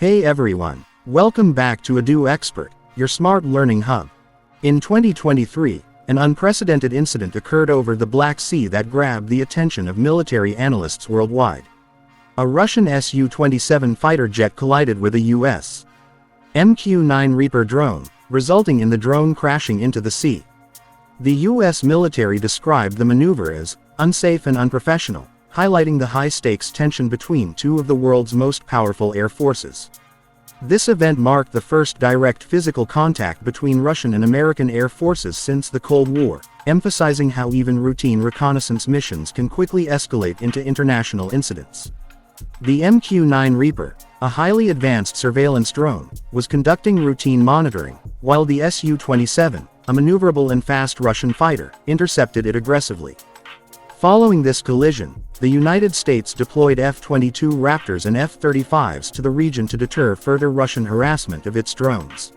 Hey everyone, welcome back to Edu Expert, your smart learning hub. In 2023, an unprecedented incident occurred over the Black Sea that grabbed the attention of military analysts worldwide. A Russian Su-27 fighter jet collided with a US MQ-9 Reaper drone, resulting in the drone crashing into the sea. The US military described the maneuver as unsafe and unprofessional, highlighting the high-stakes tension between two of the world's most powerful air forces. This event marked the first direct physical contact between Russian and American air forces since the Cold War, emphasizing how even routine reconnaissance missions can quickly escalate into international incidents. The MQ-9 Reaper, a highly advanced surveillance drone, was conducting routine monitoring, while the Su-27, a maneuverable and fast Russian fighter, intercepted it aggressively. Following this collision, the United States deployed F-22 Raptors and F-35s to the region to deter further Russian harassment of its drones.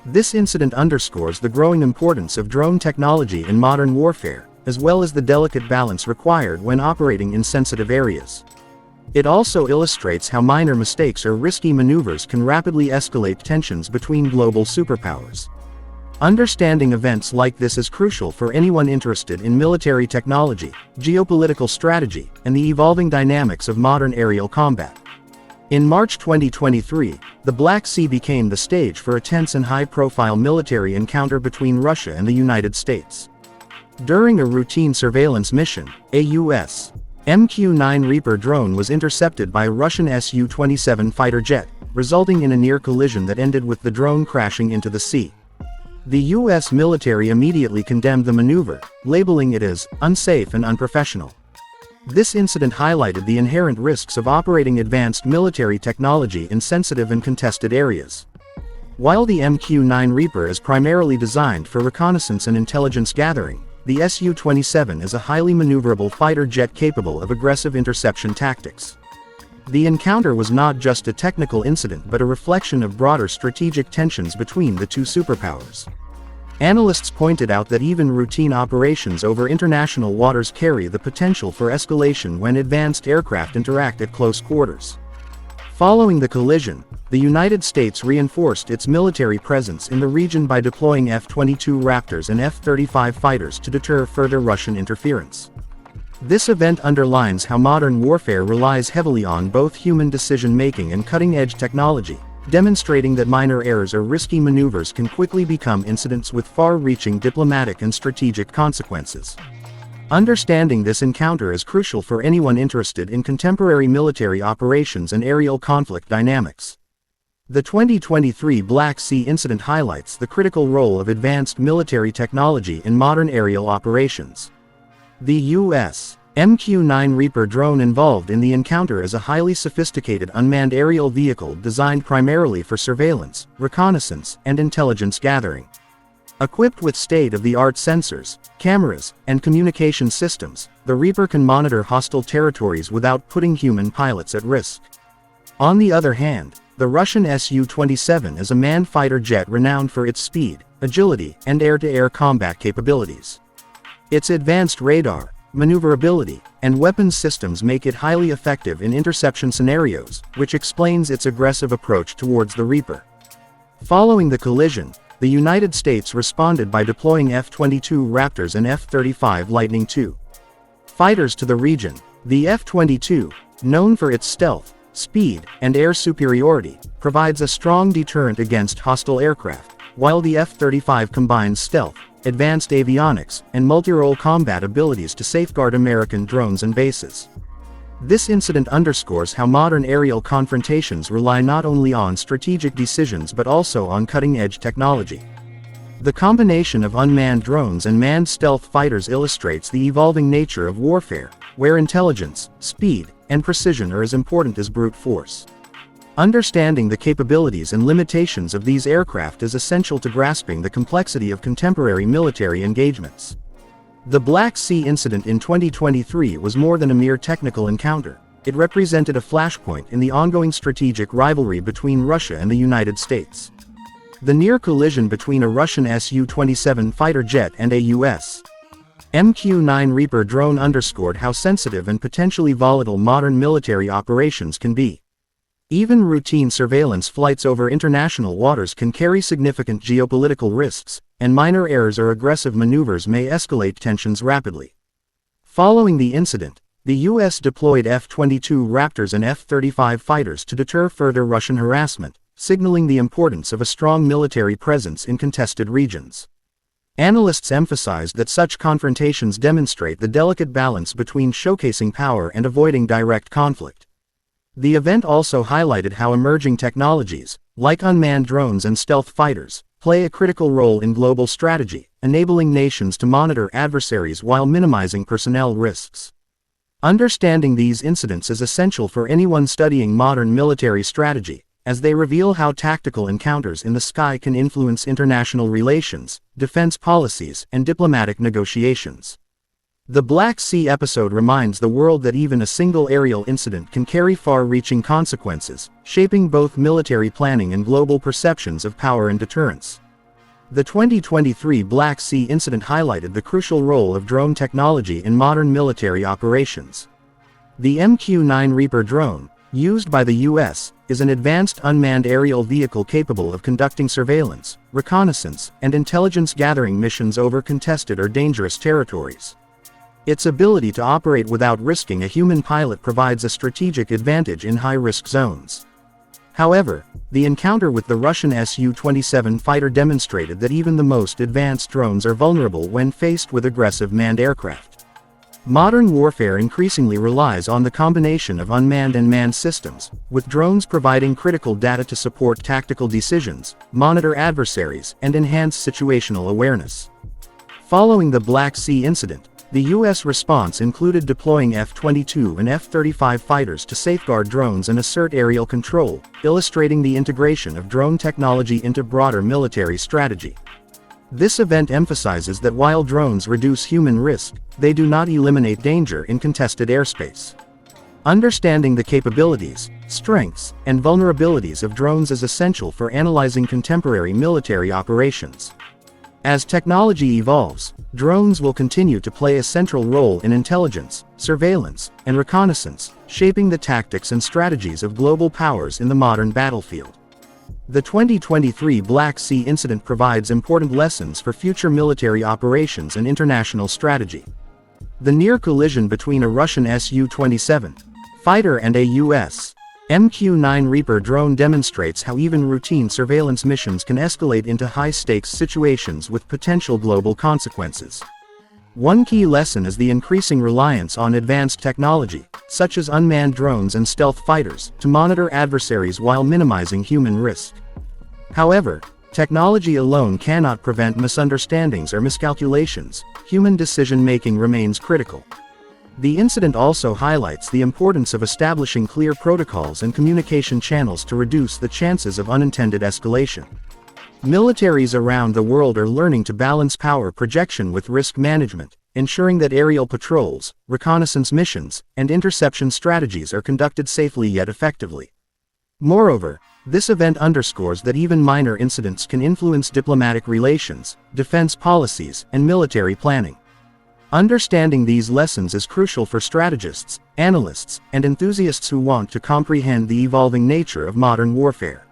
This incident underscores the growing importance of drone technology in modern warfare, as well as the delicate balance required when operating in sensitive areas. It also illustrates how minor mistakes or risky maneuvers can rapidly escalate tensions between global superpowers. Understanding events like this is crucial for anyone interested in military technology, geopolitical strategy, and the evolving dynamics of modern aerial combat. In March 2023, the Black Sea became the stage for a tense and high-profile military encounter between Russia and the United States. During a routine surveillance mission, a U.S. MQ-9 Reaper drone was intercepted by a Russian Su-27 fighter jet, resulting in a near collision that ended with the drone crashing into the sea. The U.S. military immediately condemned the maneuver, labeling it as unsafe and unprofessional. This incident highlighted the inherent risks of operating advanced military technology in sensitive and contested areas. While the MQ-9 Reaper is primarily designed for reconnaissance and intelligence gathering, the Su-27 is a highly maneuverable fighter jet capable of aggressive interception tactics. The encounter was not just a technical incident but a reflection of broader strategic tensions between the two superpowers. Analysts pointed out that even routine operations over international waters carry the potential for escalation when advanced aircraft interact at close quarters. Following the collision, the United States reinforced its military presence in the region by deploying F-22 Raptors and F-35 fighters to deter further Russian interference. This event underlines how modern warfare relies heavily on both human decision-making and cutting-edge technology, demonstrating that minor errors or risky maneuvers can quickly become incidents with far-reaching diplomatic and strategic consequences. Understanding this encounter is crucial for anyone interested in contemporary military operations and aerial conflict dynamics. The 2023 Black Sea incident highlights the critical role of advanced military technology in modern aerial operations. The U.S. MQ-9 Reaper drone involved in the encounter is a highly sophisticated unmanned aerial vehicle designed primarily for surveillance, reconnaissance, and intelligence gathering. Equipped with state-of-the-art sensors, cameras, and communication systems, the Reaper can monitor hostile territories without putting human pilots at risk. On the other hand, the Russian Su-27 is a manned fighter jet renowned for its speed, agility, and air-to-air combat capabilities. Its advanced radar, maneuverability, and weapons systems make it highly effective in interception scenarios, which explains its aggressive approach towards the Reaper. Following the collision, the United States responded by deploying F-22 Raptors and F-35 Lightning II fighters to the region. The F-22, known for its stealth, speed, and air superiority, provides a strong deterrent against hostile aircraft, while the F-35 combines stealth, advanced avionics, and multi-role combat abilities to safeguard American drones and bases. This incident underscores how modern aerial confrontations rely not only on strategic decisions but also on cutting-edge technology. The combination of unmanned drones and manned stealth fighters illustrates the evolving nature of warfare, where intelligence, speed, and precision are as important as brute force. Understanding the capabilities and limitations of these aircraft is essential to grasping the complexity of contemporary military engagements. The Black Sea incident in 2023 was more than a mere technical encounter. It represented a flashpoint in the ongoing strategic rivalry between Russia and the United States. The near collision between a Russian Su-27 fighter jet and a U.S. MQ-9 Reaper drone underscored how sensitive and potentially volatile modern military operations can be. Even routine surveillance flights over international waters can carry significant geopolitical risks, and minor errors or aggressive maneuvers may escalate tensions rapidly. Following the incident, the U.S. deployed F-22 Raptors and F-35 fighters to deter further Russian harassment, signaling the importance of a strong military presence in contested regions. Analysts emphasized that such confrontations demonstrate the delicate balance between showcasing power and avoiding direct conflict. The event also highlighted how emerging technologies, like unmanned drones and stealth fighters, play a critical role in global strategy, enabling nations to monitor adversaries while minimizing personnel risks. Understanding these incidents is essential for anyone studying modern military strategy, as they reveal how tactical encounters in the sky can influence international relations, defense policies, and diplomatic negotiations. The Black Sea episode reminds the world that even a single aerial incident can carry far-reaching consequences, shaping both military planning and global perceptions of power and deterrence. The 2023 Black Sea incident highlighted the crucial role of drone technology in modern military operations. The MQ-9 Reaper drone, used by the U.S., is an advanced unmanned aerial vehicle capable of conducting surveillance, reconnaissance, and intelligence-gathering missions over contested or dangerous territories. Its ability to operate without risking a human pilot provides a strategic advantage in high-risk zones. However, the encounter with the Russian Su-27 fighter demonstrated that even the most advanced drones are vulnerable when faced with aggressive manned aircraft. Modern warfare increasingly relies on the combination of unmanned and manned systems, with drones providing critical data to support tactical decisions, monitor adversaries, and enhance situational awareness. Following the Black Sea incident, the U.S. response included deploying F-22 and F-35 fighters to safeguard drones and assert aerial control, illustrating the integration of drone technology into broader military strategy. This event emphasizes that while drones reduce human risk, they do not eliminate danger in contested airspace. Understanding the capabilities, strengths, and vulnerabilities of drones is essential for analyzing contemporary military operations. As technology evolves, drones will continue to play a central role in intelligence, surveillance, and reconnaissance, shaping the tactics and strategies of global powers in the modern battlefield. The 2023 Black Sea incident provides important lessons for future military operations and international strategy. The near collision between a Russian Su-27 fighter and a U.S. MQ-9 Reaper drone demonstrates how even routine surveillance missions can escalate into high-stakes situations with potential global consequences. One key lesson is the increasing reliance on advanced technology, such as unmanned drones and stealth fighters, to monitor adversaries while minimizing human risk. However, technology alone cannot prevent misunderstandings or miscalculations. Human decision-making remains critical. The incident also highlights the importance of establishing clear protocols and communication channels to reduce the chances of unintended escalation. Militaries around the world are learning to balance power projection with risk management, ensuring that aerial patrols, reconnaissance missions, and interception strategies are conducted safely yet effectively. Moreover, this event underscores that even minor incidents can influence diplomatic relations, defense policies, and military planning. Understanding these lessons is crucial for strategists, analysts, and enthusiasts who want to comprehend the evolving nature of modern warfare.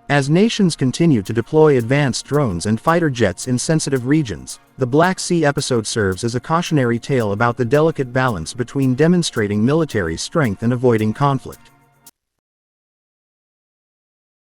As nations continue to deploy advanced drones and fighter jets in sensitive regions, the Black Sea episode serves as a cautionary tale about the delicate balance between demonstrating military strength and avoiding conflict.